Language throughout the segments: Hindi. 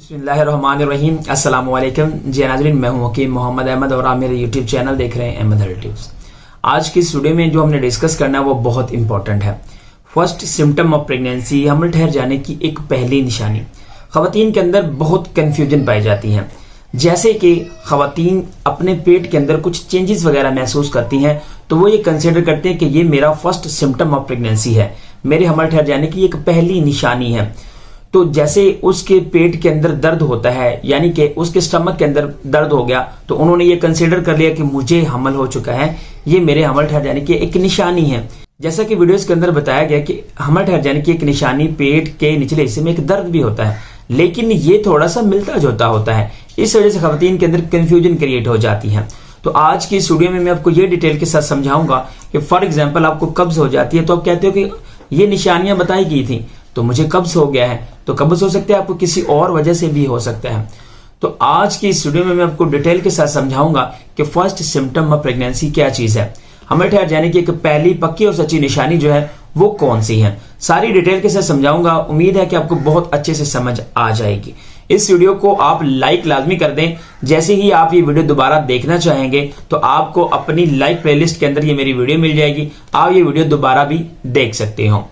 बिस्मिल्लाहिर्रहमानिर्रहीम। अस्सलाम वालेकुम जी नाज़रीन, मैं हूं हकीम मोहम्मद अहमद और आप मेरे यूट्यूब चैनल देख रहे हैं अहमद हेल्थ टिप्स। आज की इस वीडियो में जो हमने डिस्कस करना है वो बहुत इंपॉर्टेंट है। फर्स्ट सिम्टम ऑफ प्रेगनेंसी, हमल ठहर जाने की एक पहली निशानी। खवातीन के अंदर बहुत कंफ्यूजन पाई जाती है, जैसे कि खवातीन अपने पेट के अंदर कुछ चेंजेस वगैरह महसूस करती हैं तो वो ये कंसिडर करते हैं कि ये मेरा फर्स्ट सिम्टम ऑफ प्रेगनेंसी है, मेरे हमल ठहर जाने की एक पहली निशानी है। तो जैसे उसके पेट के अंदर दर्द होता है, यानी कि उसके स्टमक के अंदर दर्द हो गया, तो उन्होंने ये कंसीडर कर लिया कि मुझे हमल हो चुका है, ये मेरे हमल ठहर जाने की एक निशानी है। जैसा कि वीडियोस के अंदर बताया गया कि हमल ठहर जाने की एक निशानी पेट के निचले हिस्से में एक दर्द भी होता है, लेकिन ये थोड़ा सा मिलता जुलता होता है। इस वजह से खवातीन के अंदर कंफ्यूजन क्रिएट हो जाती है। तो आज की इस वीडियो में मैं आपको ये डिटेल के साथ समझाऊंगा कि फॉर एग्जाम्पल आपको कब्ज हो जाती है तो आप कहते हो कि ये निशानियां बताई गई थी तो मुझे कब्ज हो गया है। तो कब्ज हो सकता है, आपको किसी और वजह से भी हो सकता है। तो आज की इस वीडियो में मैं आपको डिटेल के साथ समझाऊंगा कि फर्स्ट सिम्टम ऑफ प्रेगनेंसी क्या चीज है, हमल ठहर जाने की एक पहली पक्की और सच्ची निशानी जो है वो कौन सी है। सारी डिटेल के साथ समझाऊंगा। उम्मीद है कि आपको बहुत अच्छे से समझ आ जाएगी। इस वीडियो को आप लाइक लाजमी कर दें। जैसे ही आप ये वीडियो दोबारा देखना चाहेंगे तो आपको अपनी लाइक प्लेलिस्ट के अंदर ये मेरी वीडियो मिल जाएगी, आप ये वीडियो दोबारा भी देख सकते हो।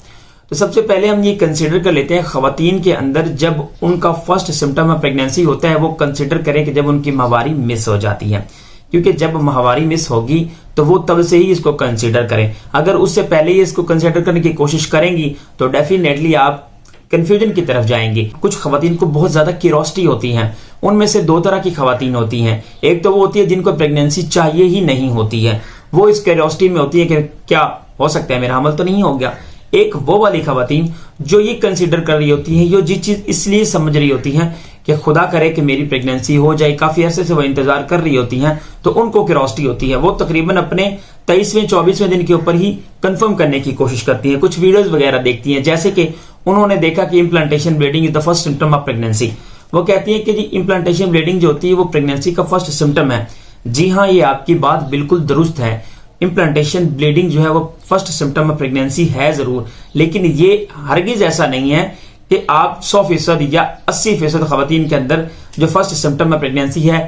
तो सबसे पहले हम ये कंसीडर कर लेते हैं, खवातीन के अंदर जब उनका फर्स्ट सिम्टम ऑफ प्रेगनेंसी होता है वो कंसीडर करें कि जब उनकी माहवारी मिस हो जाती है, क्योंकि जब माहवारी मिस होगी तो वो तब से ही इसको कंसीडर करें। अगर उससे पहले ही इसको कंसीडर करने की कोशिश करेंगी तो डेफिनेटली आप कंफ्यूजन की तरफ जाएंगी। कुछ खवातीन को बहुत ज्यादा क्यूरियोसिटी होती है। उनमें से दो तरह की खवातीन होती हैं। एक तो वो होती है जिनको प्रेगनेंसी चाहिए ही नहीं होती है, वो इस क्यूरियोसिटी में होती है कि क्या हो सकता है मेरा हमल तो नहीं हो गया। एक वो वाली खवातीन जो ये कंसीडर कर रही होती है, ये चीज इसलिए समझ रही होती है कि खुदा करे कि मेरी प्रेगनेंसी हो जाए, काफी अरसे से वो इंतजार कर रही होती हैं, तो उनको क्यूरियोसिटी होती है। वो तकरीबन अपने 23वें 24वें दिन के ऊपर ही कंफर्म करने की कोशिश करती हैं, कुछ वीडियोस वगैरह देखती हैं। जैसे कि उन्होंने देखा कि implantation bleeding is the first symptom of pregnancy. वो कहती है कि जी इम्प्लांटेशन ब्लीडिंग जो होती है वो प्रेगनेंसी का फर्स्ट सिम्टम है। जी हाँ, ये आपकी बात बिल्कुल दुरुस्त है। इम्प्लांटेशन ब्लीडिंग जो है वो फर्स्ट सिम्टम ऑफ प्रेगनेंसी है जरूर, लेकिन ये हरगिज ऐसा नहीं है कि आप 100% या 80% खवातीन के अंदर जो फर्स्ट सिम्टम ऑफ प्रेगनेंसी है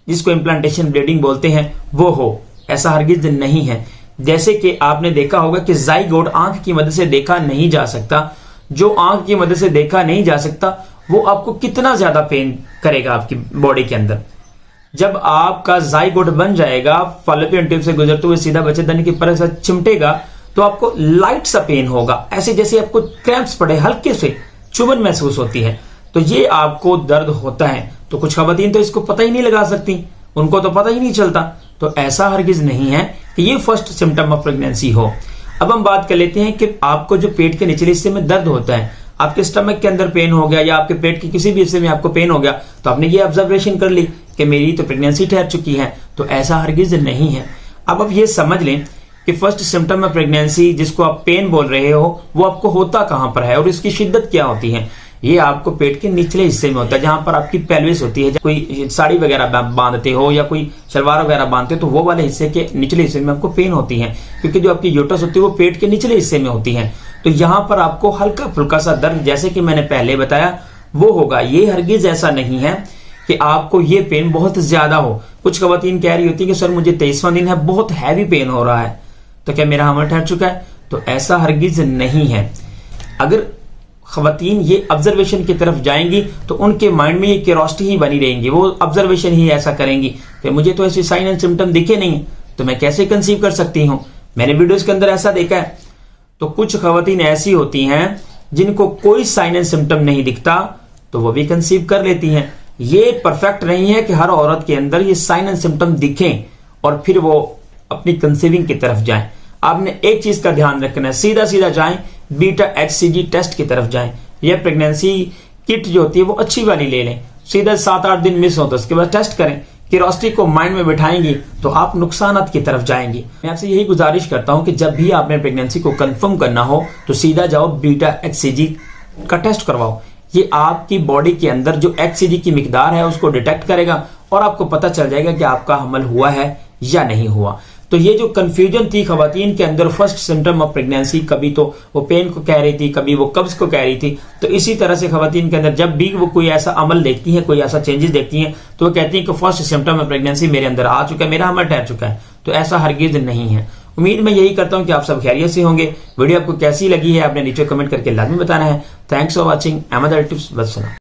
जिसको इम्प्लांटेशन ब्लीडिंग बोलते हैं वो हो। ऐसा हरगिज नहीं है। जैसे कि आपने देखा होगा कि जाइगोट आंख की मदद से देखा नहीं जा सकता। जो आंख की मदद से देखा नहीं जा सकता वो आपको कितना ज्यादा पेन करेगा आपकी बॉडी के अंदर। जब आपका जाइगोट बन जाएगा, फॉलोपियन ट्यूब से गुजरते हुए सीधा बच्चेदानी की परत से चिमटेगा तो आपको लाइट सा पेन होगा, ऐसे जैसे आपको क्रैम्प्स पड़े, हल्के से चुभन महसूस होती है। तो ये आपको दर्द होता है। तो कुछ खवातीन तो इसको पता ही नहीं लगा सकती, उनको तो पता ही नहीं चलता। तो ऐसा हरगिज नहीं है कि ये फर्स्ट सिम्टम ऑफ प्रेगनेंसी हो। अब हम बात कर लेते हैं कि आपको जो पेट के निचले हिस्से में दर्द होता है, आपके स्टमक के अंदर पेन हो गया या आपके पेट के किसी भी हिस्से में आपको पेन हो गया, तो आपने ये ऑब्जर्वेशन कर ली कि मेरी तो प्रेगनेंसी ठहर चुकी है। तो ऐसा हरगिज नहीं है। अब आप ये समझ लें कि फर्स्ट सिम्टम ऑफ प्रेगनेंसी जिसको आप पेन बोल रहे हो वो आपको होता कहां पर है और इसकी शिद्दत क्या होती है। ये आपको पेट के निचले हिस्से में होता है, जहां पर आपकी पेल्विस होती है। कोई साड़ी वगैरह बांधते हो या कोई सलवार वगैरह बांधते हो तो वो वाले हिस्से के निचले हिस्से में आपको पेन होती है, क्योंकि जो आपकी यूट्रस होती है वो पेट के निचले हिस्से में होती है। तो यहाँ पर आपको हल्का फुल्का सा दर्द, जैसे कि मैंने पहले बताया, वो होगा। ये हरगिज ऐसा नहीं है कि आपको ये पेन बहुत ज्यादा हो। कुछ खवातीन कह रही होती है कि सर मुझे 23वां दिन है, बहुत हैवी पेन हो रहा है, तो क्या मेरा हमल ठहर चुका है? तो ऐसा हरगिज नहीं है। अगर खवातीन ये ऑब्जर्वेशन की तरफ जाएंगी तो उनके माइंड में ये क्यूरियोसिटी ही बनी रहेंगी, वो ऑब्जर्वेशन ही ऐसा करेंगी कि मुझे तो ऐसे साइन एंड सिम्टम दिखे नहीं तो मैं कैसे कंसीव कर सकती हूँ। मैंने वीडियोस के अंदर ऐसा देखा है। तो कुछ खवातीन ऐसी होती हैं जिनको कोई साइन एंड सिम्टम नहीं दिखता तो वो भी कंसीव कर लेती हैं। ये परफेक्ट नहीं है कि हर औरत के अंदर ये साइन एंड सिम्टम दिखें और फिर वो अपनी कंसीविंग की तरफ जाएं। आपने एक चीज का ध्यान रखना है, सीधा सीधा जाएं, बीटा HCG टेस्ट की तरफ जाएं। यह प्रेगनेंसी किट जो होती है वो अच्छी वाली ले लें। सीधा 7-8 दिन मिस हो तो उसके बाद टेस्ट करें। क्यूरियोसिटी को माइंड में बिठाएंगी तो आप नुकसानात की तरफ जाएंगी। मैं आपसे यही गुजारिश करता हूं कि जब भी आपने प्रेगनेंसी को कंफर्म करना हो तो सीधा जाओ, बीटा HCG का टेस्ट करवाओ। ये आपकी बॉडी के अंदर जो HCG की मिकदार है उसको डिटेक्ट करेगा और आपको पता चल जाएगा कि आपका हमल हुआ है या नहीं हुआ। तो ये जो कंफ्यूजन थी खवातीन के अंदर फर्स्ट सिम्टम ऑफ प्रेगनेंसी, कभी तो वो पेन को कह रही थी, कभी वो कब्ज को कह रही थी। तो इसी तरह से खवातीन के अंदर जब भी वो कोई ऐसा अमल देखती हैं, कोई ऐसा चेंजेस देखती हैं, तो वो कहती हैं कि फर्स्ट सिम्टम ऑफ प्रेगनेंसी मेरे अंदर आ चुका है, मेरा अमल ठहर चुका है। तो ऐसा हरगिज नहीं है। उम्मीद मैं यही करता हूं कि आप सब खैरियत से होंगे। वीडियो आपको कैसी लगी है आपने नीचे कमेंट करके लाजमी बताना है। Thanks for watching Ahmed tips.